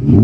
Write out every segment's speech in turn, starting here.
Yo,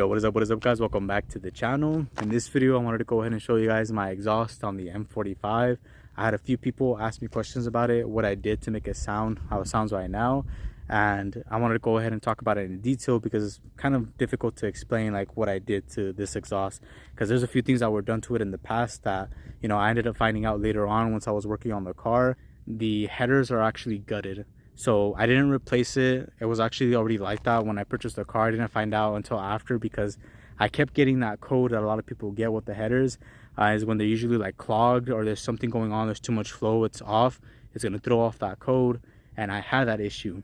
what is up guys, welcome back to the channel. In this video I wanted to go ahead and show you guys my exhaust on the M45. I had a few people ask me questions about it, what I did to make it sound how it sounds right now, and I wanted to go ahead and talk about it in detail because it's kind of difficult to explain like what I did to this exhaust, because there's a few things that were done to it in the past that, you know, I ended up finding out later on once I was working on the car. The headers are actually gutted. So I didn't replace it. It was actually already like that when I purchased the car. I didn't find out until after, because I kept getting that code that a lot of people get with the headers, is when they're usually like clogged or there's something going on, there's too much flow, it's off, it's going to throw off that code. And I had that issue.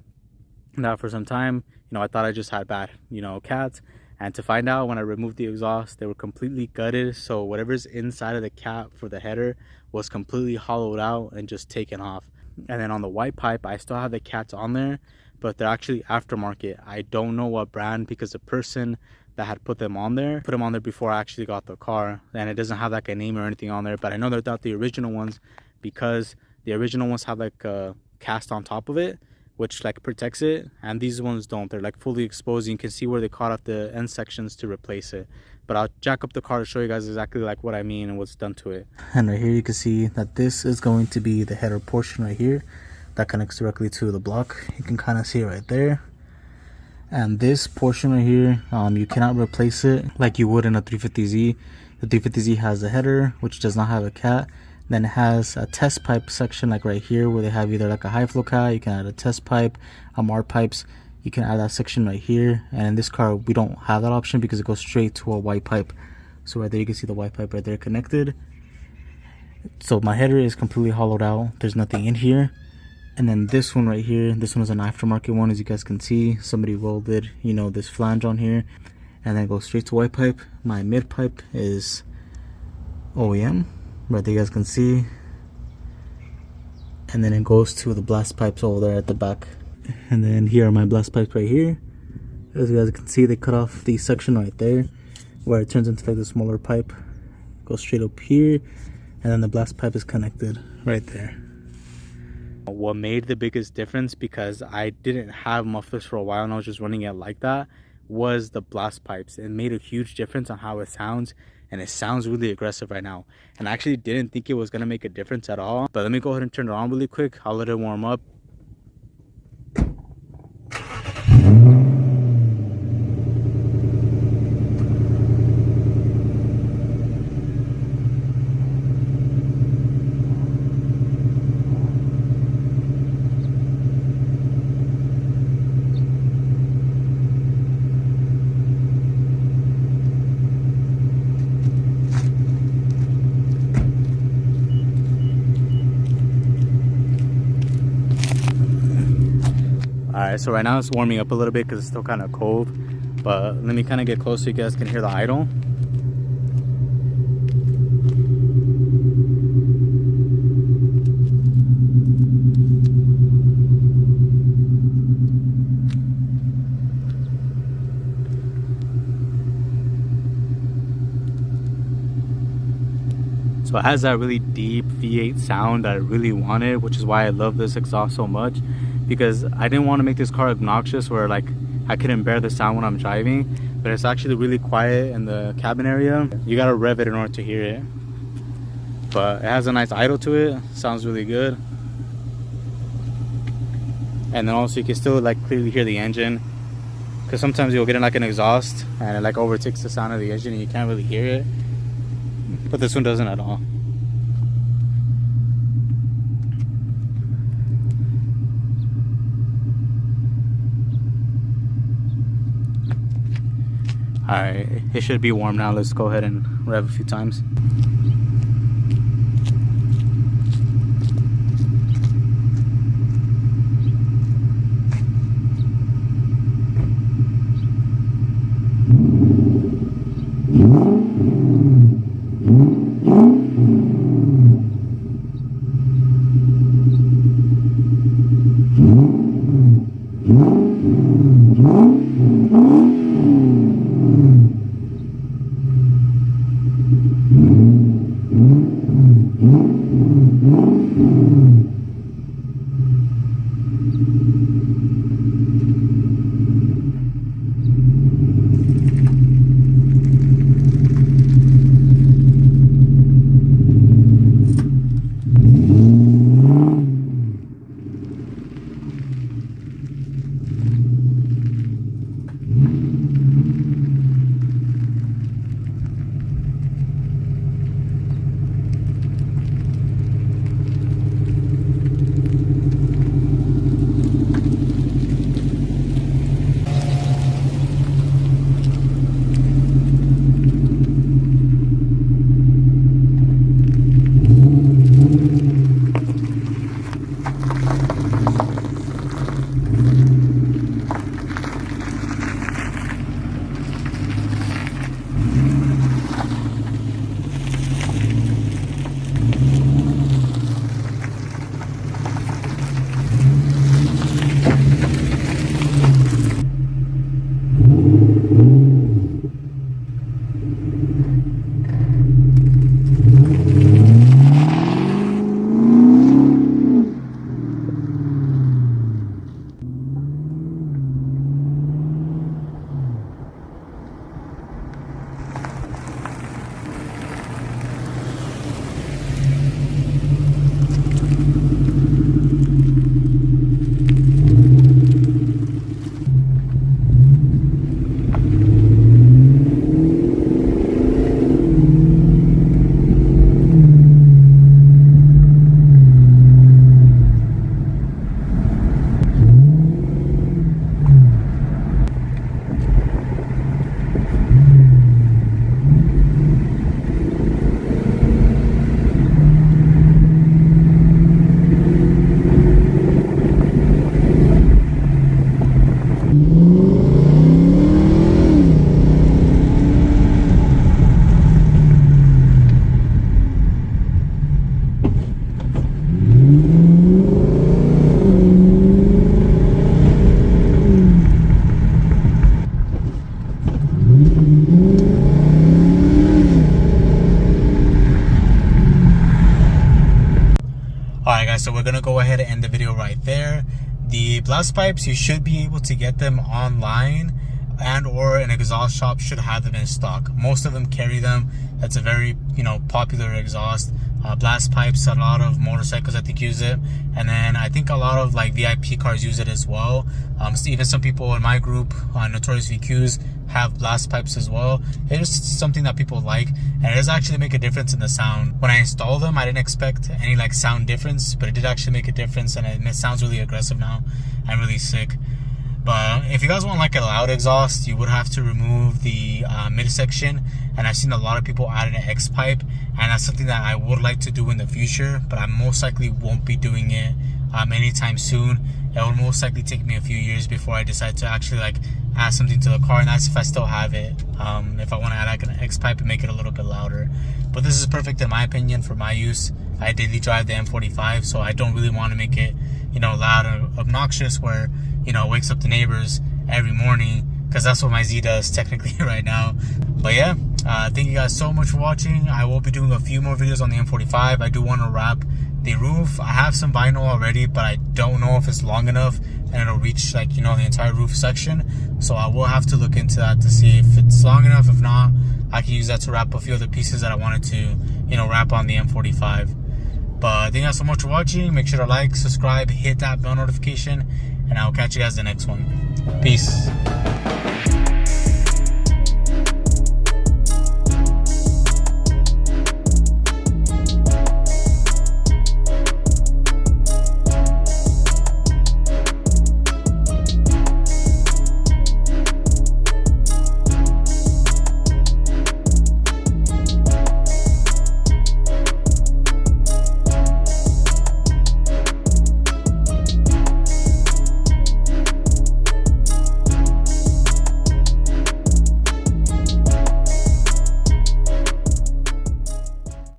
Now for some time, you know, I thought I just had bad, you know, cats. And to find out, when I removed the exhaust, they were completely gutted. So whatever's inside of the cap for the header was completely hollowed out and just taken off. And then on the white pipe, I still have the cats on there, but they're actually aftermarket. I don't know what brand, because the person that had put them on there before I actually got the car, and it doesn't have like a name or anything on there. But I know they're not the original ones, because the original ones have like a cast on top of it, which like protects it, and these ones don't. They're like fully exposed. You can see where they caught off the end sections to replace it. But I'll jack up the car to show you guys exactly like what I mean and what's done to it. And right here you can see that this is going to be the header portion right here that connects directly to the block. You can kind of see it right there. And this portion right here, you cannot replace it like you would in a 350Z. The 350Z has a header which does not have a cat. Then it has a test pipe section like right here, where they have either like a high flow cat, you can add a test pipe, R pipes, you can add that section right here. And in this car we don't have that option because it goes straight to a white pipe. So right there you can see the white pipe right there connected. So my header is completely hollowed out, there's nothing in here. And then this one right here, this one is an aftermarket one, as you guys can see. Somebody welded, you know, this flange on here, and then it goes straight to white pipe. My mid pipe is OEM, right there you guys can see. And then it goes to the blast pipes over there at the back. And then here are my blast pipes right here. As you guys can see, they cut off the section right there where it turns into like the smaller pipe. Goes straight up here, and then the blast pipe is connected right there. What made the biggest difference, because I didn't have mufflers for a while and I was just running it like that, was the blast pipes. It made a huge difference on how it sounds, and it sounds really aggressive right now. And I actually didn't think it was going to make a difference at all. But let me go ahead and turn it on really quick. I'll let it warm up. Alright, so right now it's warming up a little bit because it's still kind of cold, but let me kind of get close so you guys can hear the idle. So it has that really deep V8 sound that I really wanted, which is why I love this exhaust so much, because I didn't want to make this car obnoxious where like I couldn't bear the sound when I'm driving, but it's actually really quiet in the cabin area. You gotta rev it in order to hear it, but it has a nice idle to it. Sounds really good. And then also you can still like clearly hear the engine, because sometimes you'll get in like an exhaust and it like overtakes the sound of the engine and you can't really hear it, but this one doesn't at all. Alright, it should be warm now. Let's go ahead and rev a few times. so we're gonna go ahead and end the video right there. The blast pipes, you should be able to get them online, and or an exhaust shop should have them in stock. Most of them carry them. That's a very, you know, popular exhaust. Blast pipes, a lot of motorcycles I think use it, and then I think a lot of like VIP cars use it as well. So even some people in my group, Notorious VQs, have blast pipes as well. It is something that people like, and it does actually make a difference in the sound. When I installed them, I didn't expect any like sound difference, but it did actually make a difference, and it sounds really aggressive now and really sick. But if you guys want like a loud exhaust, you would have to remove the midsection, and I've seen a lot of people add an X pipe, and that's something that I would like to do in the future, but I most likely won't be doing it anytime soon. It will most likely take me a few years before I decide to actually like add something to the car, and that's if I still have it. If I want to add like an X pipe and make it a little bit louder. But this is perfect in my opinion for my use. I daily drive the M45, so I don't really want to make it, you know, loud or obnoxious where, you know, it wakes up the neighbors every morning, because that's what my Z does technically right now. But yeah, thank you guys so much for watching. I will be doing a few more videos on the M45. I do want to wrap the roof. I have some vinyl already, but I don't know if it's long enough and it'll reach like, you know, the entire roof section. So I will have to look into that to see if it's long enough. If not, I can use that to wrap a few other pieces that I wanted to, you know, wrap on the M45. But thank you guys so much for watching. Make sure to like, subscribe, hit that bell notification, and I will catch you guys in the next one. Peace.